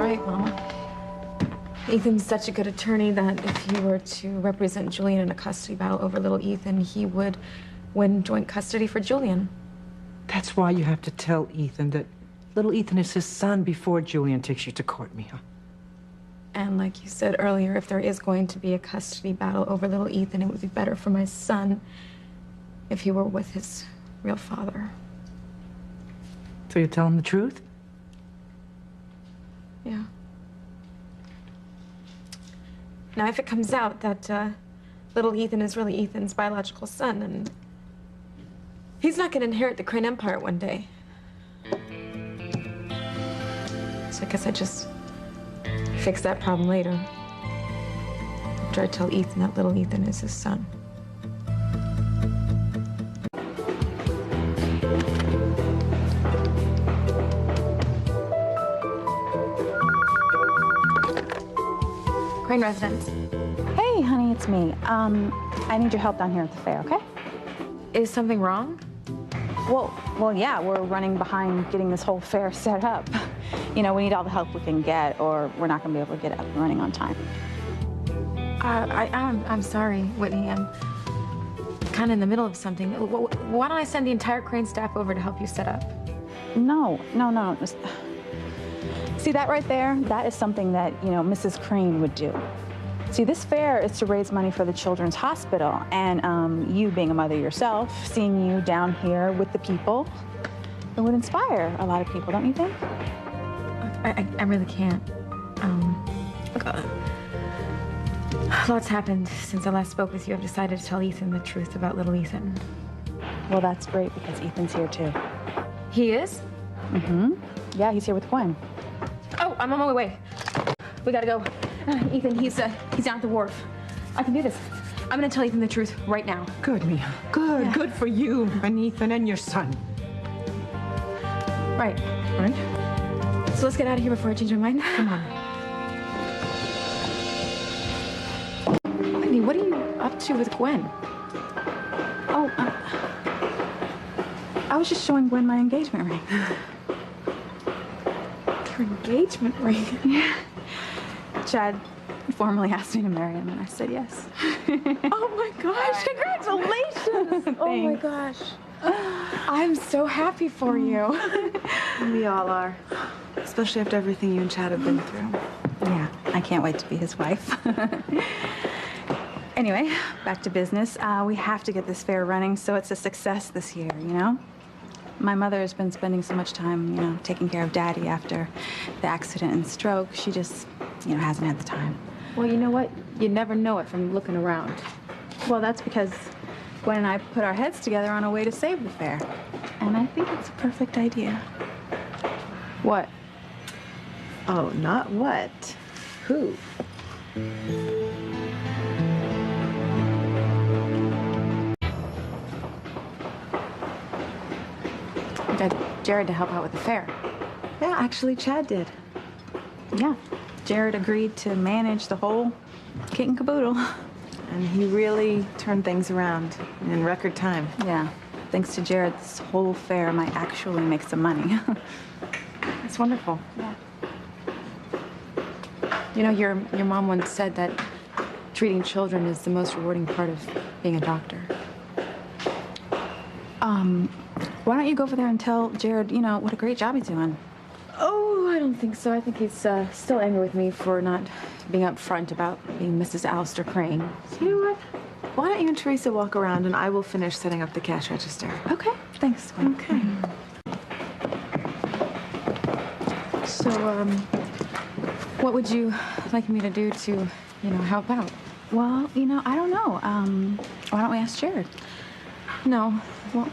right, Mama. Ethan's such a good attorney that if he were to represent Julian in a custody battle over little Ethan, he would win joint custody for Julian. That's why you have to tell Ethan that little Ethan is his son before Julian takes you to court, Mia. And like you said earlier, if there is going to be a custody battle over little Ethan, it would be better for my son if he were with his real father. So you tell him the truth? Yeah. Now, if it comes out that little Ethan is really Ethan's biological son, then he's not going to inherit the Crane Empire one day. So I guess I just fix that problem later. After I tell Ethan that little Ethan is his son. Crane residence. Hey, honey, it's me. I need your help down here at the fair, okay? Is something wrong? Well, yeah, we're running behind getting this whole fair set up. You know, we need all the help we can get, or we're not gonna be able to get it up and running on time. I'm sorry, Whitney. I'm kind of in the middle of something. Why don't I send the entire Crane staff over to help you set up? No. See that right there? That is something that, you know, Mrs. Crane would do. See, this fair is to raise money for the Children's Hospital, and you being a mother yourself, seeing you down here with the people, it would inspire a lot of people, don't you think? I really can't. Lots happened since I last spoke with you. I've decided to tell Ethan the truth about little Ethan. Well, that's great because Ethan's here too. He is? Mm-hmm. Yeah, he's here with Gwen. Oh, I'm on my way. We gotta go. Ethan, he's down at the wharf. I can do this. I'm gonna tell Ethan the truth right now. Good, Mia. Good. Yeah. Good for you and Ethan and your son. Right. Right? So let's get out of here before I change my mind. Come on. Whitney, what are you up to with Gwen? Oh, I was just showing Gwen my engagement ring. Your engagement ring? Yeah. Chad formally asked me to marry him, and I said yes. Oh my gosh, congratulations! Oh my gosh. I'm so happy for you. We all are. Especially after everything you and Chad have been through. Yeah, I can't wait to be his wife. Anyway, back to business. We have to get this fair running so it's a success this year, you know? My mother has been spending so much time, you know, taking care of Daddy after the accident and stroke. She just, you know, hasn't had the time. Well, you know what? You never know it from looking around. Well, that's because Gwen and I put our heads together on a way to save the fair. And I think it's a perfect idea. What? Oh, not what? Who? I got Jared to help out with the fair. Yeah, actually, Chad did. Yeah, Jared agreed to manage the whole kit and caboodle. And he really turned things around in record time. Yeah, thanks to Jared, this whole fair might actually make some money. It's wonderful. Yeah. You know, your mom once said that treating children is the most rewarding part of being a doctor. Why don't you go over there and tell Jared, you know, what a great job he's doing? Oh, I don't think so. I think he's still angry with me for not being upfront about being Mrs. Alistair Crane. You know what? Why don't you and Theresa walk around and I will finish setting up the cash register. Okay, thanks, Gwen. Okay. So, what would you like me to do to, you know, help out? Well, you know, I don't know. Why don't we ask Jared? No. Well,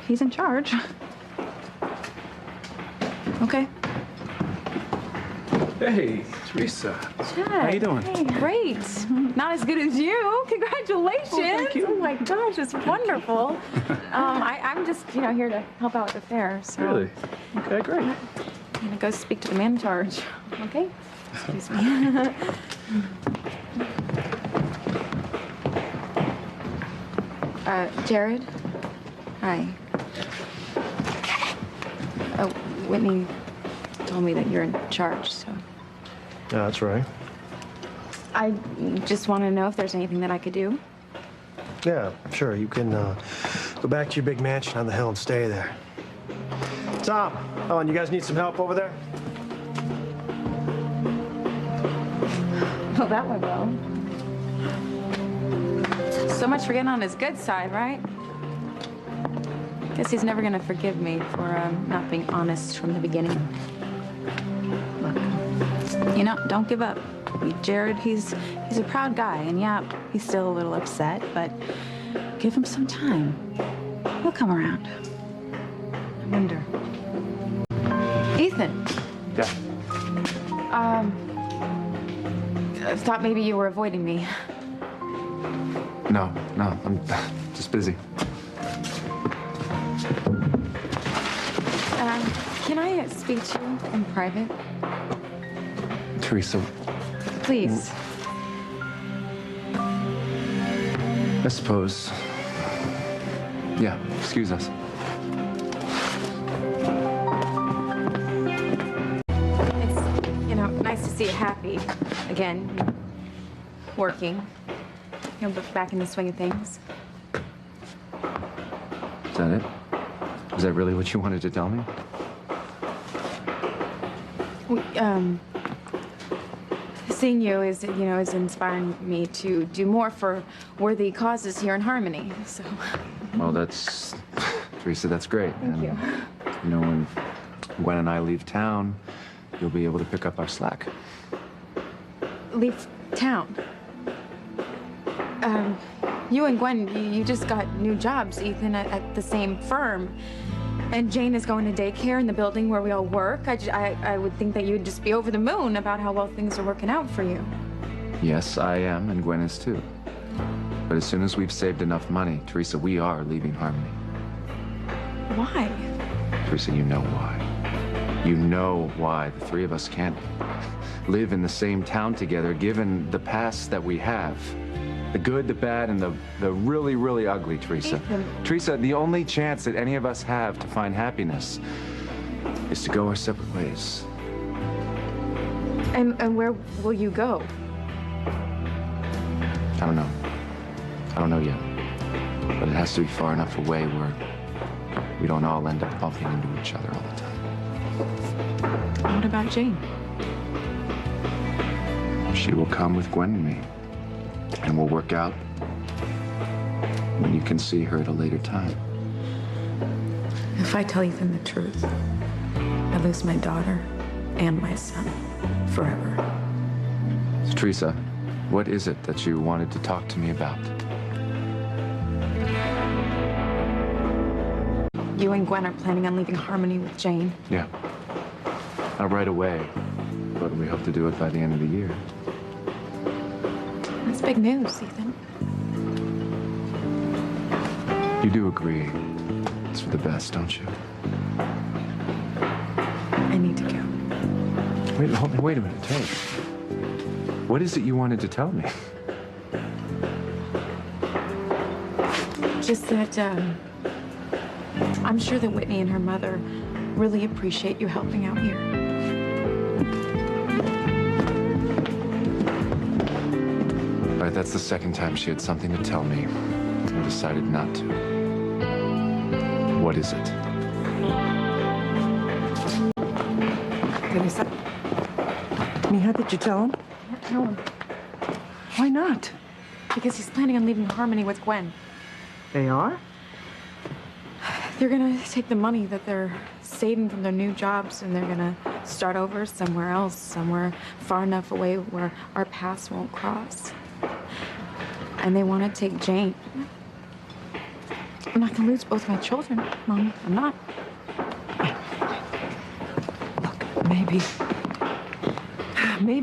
he's in charge. Okay. Hey, Theresa. Chad. How you doing? Hey, great. Not as good as you. Congratulations. Oh, thank you. Oh my gosh, it's wonderful. I'm just, you know, here to help out with the fair. So Really? Okay, great. I'm gonna go speak to the man in charge. Okay? Excuse me. Jared? Hi. Whitney told me that you're in charge, so Yeah, that's right. I just want to know if there's anything that I could do. Yeah, sure. You can go back to your big mansion on the hill and stay there. Tom, Ellen, you guys need some help over there? Well, that went well. So much for getting on his good side, right? Guess he's never gonna forgive me for not being honest from the beginning. Look, you know, don't give up. Jared, he's a proud guy, and yeah, he's still a little upset, but give him some time. He'll come around. I wonder. Ethan. Yeah. I thought maybe you were avoiding me. No, I'm just busy. Can I speak to you in private? Theresa, Please. I suppose. Yeah, excuse us. It's, nice to see you happy again, working. Back in the swing of things. Is that it? Is that really what you wanted to tell me? Seeing you is inspiring me to do more for worthy causes here in Harmony. So. Well, Theresa, that's great. Thank you. When Gwen and I leave town, you'll be able to pick up our slack. Leave town. You and Gwen, you just got new jobs, Ethan, at the same firm. And Jane is going to daycare in the building where we all work. I would think that you would just be over the moon about how well things are working out for you. Yes, I am, and Gwen is too. But as soon as we've saved enough money, Theresa, we are leaving Harmony. Why? Theresa, you know why. You know why the three of us can't live in the same town together, given the past that we have. The good, the bad, and the really, really ugly, Theresa. Ethan. Theresa, the only chance that any of us have to find happiness is to go our separate ways. And where will you go? I don't know. I don't know yet. But it has to be far enough away where we don't all end up bumping into each other all the time. What about Jane? She will come with Gwen and me. And we'll work out when you can see her at a later time. If I tell Ethan the truth, I lose my daughter and my son forever. So, Theresa, what is it that you wanted to talk to me about? You and Gwen are planning on leaving Harmony with Jane. Yeah. Not right away, but we hope to do it by the end of the year. That's big news, Ethan. You do agree it's for the best, don't you? I need to go. Wait a minute, hey. What is it you wanted to tell me? Just that, I'm sure that Whitney and her mother really appreciate you helping out here. All right, that's the second time she had something to tell me. I decided not to. What is it? Theresa? Mija, did you tell him? Tell him. Why not? Because he's planning on leaving Harmony with Gwen. They are? They're gonna take the money that they're saving from their new jobs and they're gonna start over somewhere else, somewhere far enough away where our paths won't cross. And they want to take Jane. I'm not gonna lose both my children, Mom. I'm not. Look, maybe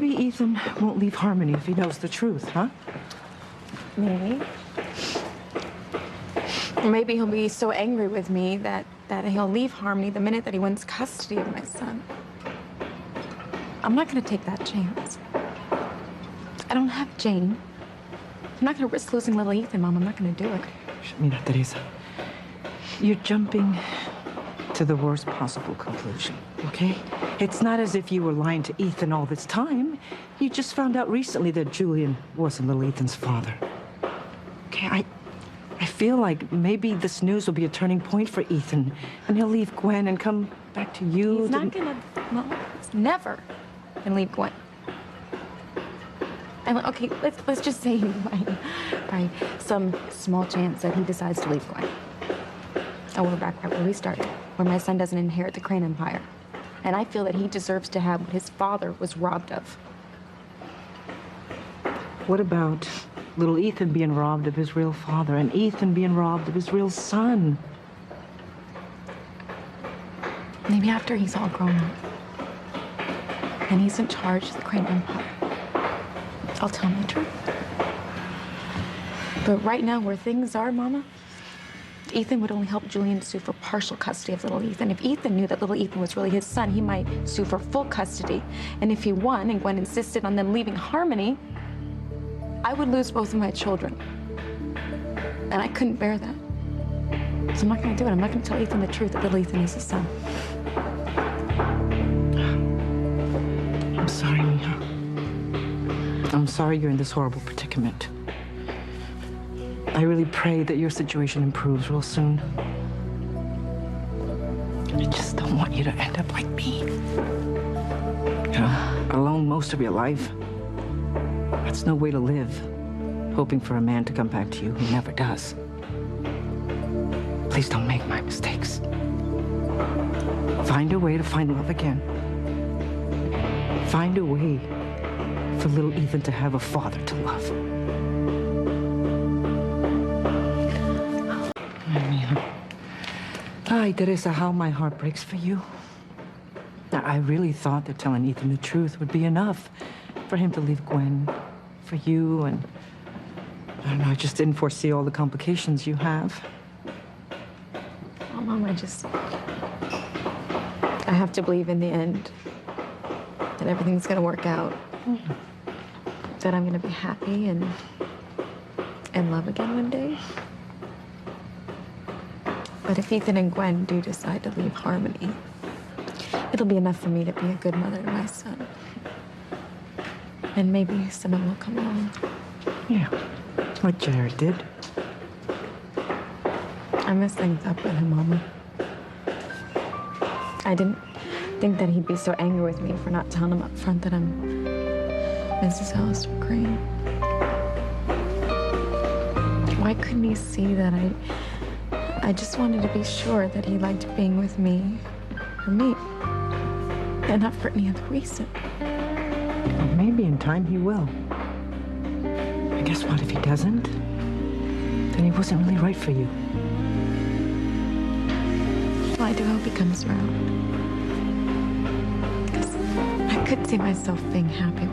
Ethan won't leave Harmony if he knows the truth, huh? Maybe. Or maybe he'll be so angry with me that he'll leave Harmony the minute that he wins custody of my son. I'm not gonna take that chance. I don't have Jane. I'm not gonna risk losing little Ethan, Mom. I'm not gonna do it. Mira, Teresa, you're jumping to the worst possible conclusion. okay? It's not as if you were lying to Ethan all this time. You just found out recently that Julian wasn't little Ethan's father. Okay, I feel like maybe this news will be a turning point for Ethan, and he'll leave Gwen and come back to you. He's not gonna, well, he's never gonna leave Gwen. And okay, let's just say by some small chance that he decides to leave Gwen. And we're back where we started, where my son doesn't inherit the Crane Empire. And I feel that he deserves to have what his father was robbed of. What about little Ethan being robbed of his real father and Ethan being robbed of his real son? Maybe after he's all grown up and he's in charge of the Crane Empire, I'll tell him the truth. But right now, where things are, Mama, Ethan would only help Julian sue for partial custody of little Ethan. If Ethan knew that little Ethan was really his son, he might sue for full custody. And if he won and Gwen insisted on them leaving Harmony, I would lose both of my children. And I couldn't bear that. So I'm not gonna do it. I'm not gonna tell Ethan the truth that little Ethan is his son. I'm sorry, Mia. I'm sorry you're in this horrible predicament. I really pray that your situation improves real soon. I just don't want you to end up like me. You know, alone most of your life. That's no way to live, hoping for a man to come back to you who never does. Please don't make my mistakes. Find a way to find love again. Find a way for little Ethan to have a father to love. Ay, Theresa, how my heart breaks for you. Now, I really thought that telling Ethan the truth would be enough for him to leave Gwen for you, and I don't know, I just didn't foresee all the complications you have. Oh, Mom, I have to believe in the end that everything's gonna work out. That I'm gonna be happy and in love again one day. But if Ethan and Gwen do decide to leave Harmony, it'll be enough for me to be a good mother to my son. And maybe someone will come along. Yeah, like Jared did. I messed things up with him, Mama. I didn't think that he'd be so angry with me for not telling him up front that I'm Mrs. Alistair Crane. Why couldn't he see that I just wanted to be sure that he liked being with me for me and not for any other reason? Well, maybe in time he will. And guess what? If he doesn't, then he wasn't really right for you. Well, I do hope he comes around. Because I could see myself being happy